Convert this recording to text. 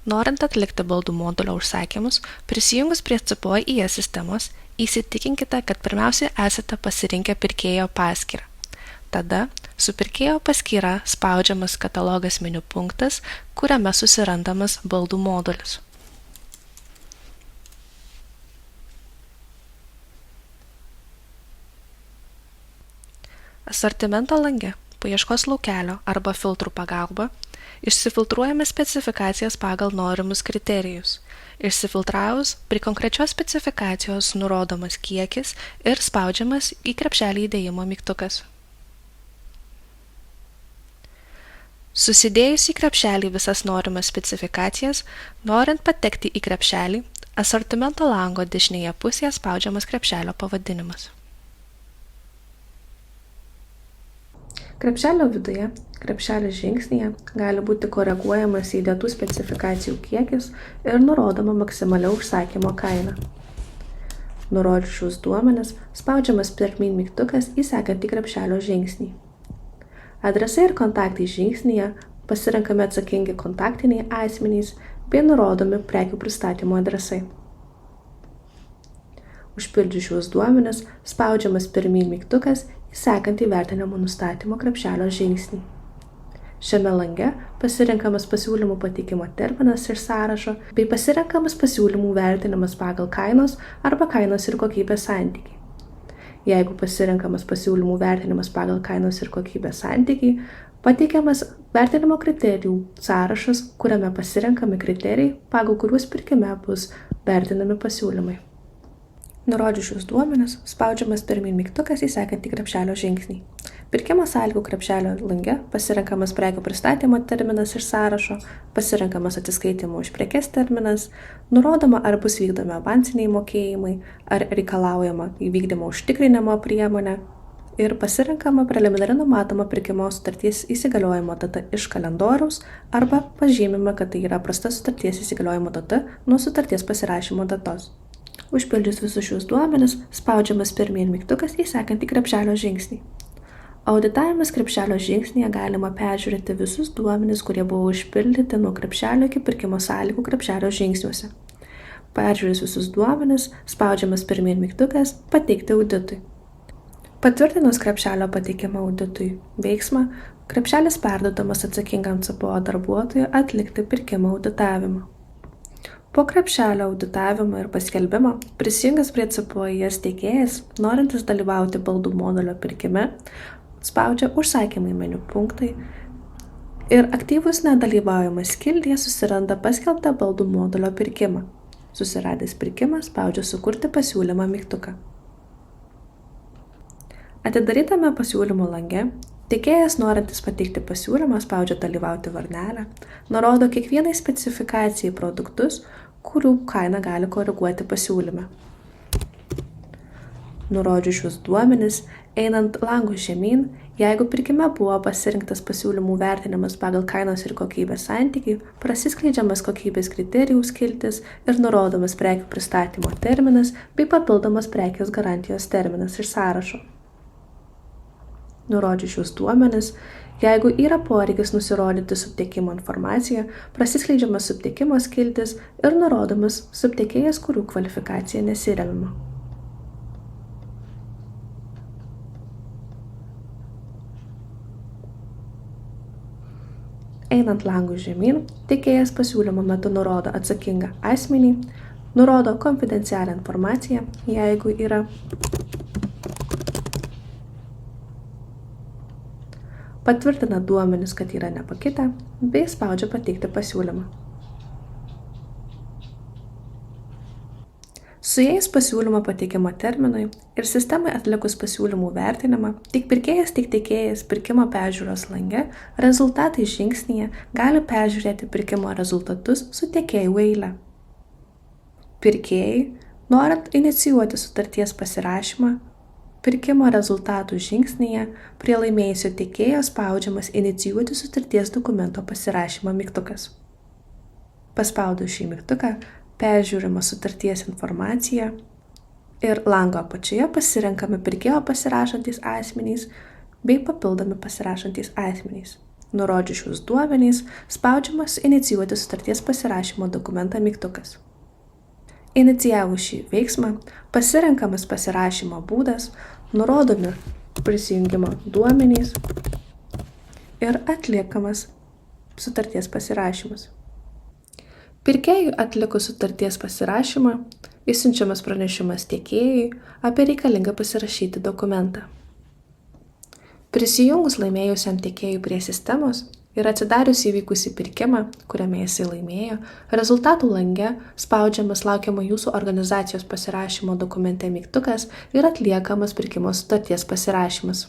Norint atlikti baldų modulio užsakymus, prisijungus prie CPOIE sistemos, įsitikinkite, kad pirmiausia esate pasirinkę pirkėjo paskyrą. Tada su pirkėjo paskyra spaudžiamas katalogas meniu punktas, kuriame susirandamas baldų modulis. Asortimento lange paieškos laukelio arba filtrų pagalba išsifiltruojame specifikacijas pagal norimus kriterijus. Išsifiltravus, prie konkrečios specifikacijos nurodomas kiekis ir spaudžiamas į krepšelį įdėjimo mygtukas. Susidėjus į krepšelį visas norimas specifikacijas, norint patekti į krepšelį, asortimento lango dešinėje pusėje spaudžiamas krepšelio pavadinimas. Krepšelio viduje, krepšelio žingsnyje gali būti koreguojamas įdėtų specifikacijų kiekis ir nurodoma maksimali užsakymo kaina. Nurodžius šios duomenis, spaudžiamas pirmyn mygtukas į sekantį krepšelio žingsnį. Adresai ir kontaktai žingsnyje pasirenkami atsakingi kontaktiniai asmenys bei nurodomi prekių pristatymo adresai. Užpildžius šios duomenis, spaudžiamas pirmyn mygtukas į sekantį vertinimo nustatymo krepšelio žingsnį. Šiame lange pasirenkamas pasiūlymų pateikimo terminas iš sąrašo bei pasirenkamas pasiūlymų vertinimas pagal kainos arba kainos ir kokybės santykį. Jeigu pasirenkamas pasiūlymų vertinimas pagal kainos ir kokybės santykį, pateikiamas vertinimo kriterijų sąrašas, kuriame pasirenkami kriterijai, pagal kuriuos pirkime bus vertinami pasiūlymai. Nurodžius šios duomenis, spaudžiamas pirmyn mygtukas į sekantį krepšelio žingsnį. Pirkimo sąlygų krepšelio lange pasirenkamas prekių pristatymo terminas iš sąrašo, pasirenkamas atsiskaitimo už prekes terminas, nurodoma ar bus vykdomi avansiniai mokėjimai, ar reikalaujama įvykdymo užtikrinimo priemonė ir pasirenkama preliminari numatoma pirkimo sutarties įsigaliojimo data iš kalendoriaus arba pažymima, kad tai yra prasta sutarties įsigaliojimo data nuo sutarties pasirašymo datos. Užpildžius visus šios duomenis, spaudžiamas pirmyn mygtukas į sekantį krepšelio žingsnį. Auditavimas krepšelio žingsnyje galima peržiūrėti visus duomenis, kurie buvo užpildyti nuo krepšelio iki pirkimo sąlygų krepšelio žingsniuose. Peržiūrėjus visus duomenis, spaudžiamas pirmyn mygtukas pateikti auditui. Patvirtinus krepšelio pateikimą auditui veiksmą, krepšelis perduodamas atsakingam CPO darbuotojui atlikti pirkimo auditavimą. Po krepšelio auditavimo ir paskelbimo, prisijungęs prie CPOIE tiekėjas, norintis dalyvauti baldų modulio pirkime, spaudžia užsakymai meniu punktai ir aktyvus nedalyvaujamas skiltyje susiranda paskelbtą baldų modulio pirkimą. Susiradęs pirkimą, spaudžia sukurti pasiūlymą mygtuką. Atidarytame pasiūlymo lange, tiekėjas norintis pateikti pasiūlymą spaudžia dalyvauti varnelę, nurodo kiekvienai specifikacijai produktus, kurių kainą gali koreguoti pasiūlyme. Nurodžius šios duomenis, einant langu žemyn, jeigu pirkime buvo pasirinktas pasiūlymų vertinimas pagal kainos ir kokybės santykį, prasiskleidžiamas kokybės kriterijų skiltis ir nurodomas prekių pristatymo terminas bei papildomas prekės garantijos terminas iš sąrašo. Nurodžius šios duomenis, jeigu yra poreikis nusirodyti subtiekimo informaciją, prasiskleidžiamas subtiekimo skiltis ir nurodomas subtiekėjas, kurių kvalifikacija nesiremiama. Einant langų žemyn, tiekėjas pasiūlymo metu nurodo atsakingą asmenį, nurodo konfidencialią informaciją, jeigu yra, patvirtina duomenis, kad yra nepakitę, bei spaudžia pateikti pasiūlymą. Suėjus pasiūlymo pateikimo terminui ir sistemai atlikus pasiūlymų vertinimą, tiek pirkėjas, tiek tiekėjas pirkimo peržiūros lange rezultatai žingsnyje gali peržiūrėti pirkimo rezultatus su tiekėjų eile. Pirkėjai, norint inicijuoti sutarties pasirašymą, pirkimo rezultatų žingsnyje prie laimėjusio tiekėjo spaudžiamas inicijuoti sutarties dokumento pasirašymą mygtukas. Paspaudus šį mygtuką, peržiūrima sutarties informacija ir lango apačioje pasirenkami pirkėjo pasirašantys asmenys bei papildomi pasirašantys asmenys. Nurodžius šios duomenys, spaudžiamas inicijuoti sutarties pasirašymo dokumentą mygtukas. Inicijavus šį veiksmą, pasirenkamas pasirašymo būdas, nurodomi prisijungimo duomenys ir atliekamas sutarties pasirašymas. Pirkėjui atlikus sutarties pasirašymą, išsiunčiamas pranešimas tiekėjui apie reikalingą pasirašyti dokumentą. Prisijungus laimėjusiam tiekėjui prie sistemos ir atsidarius įvykusį pirkimą, kuriame jisai laimėjo, rezultatų lange spaudžiamas laukiamo jūsų organizacijos pasirašymo dokumente mygtukas ir atliekamas pirkimo sutarties pasirašymas.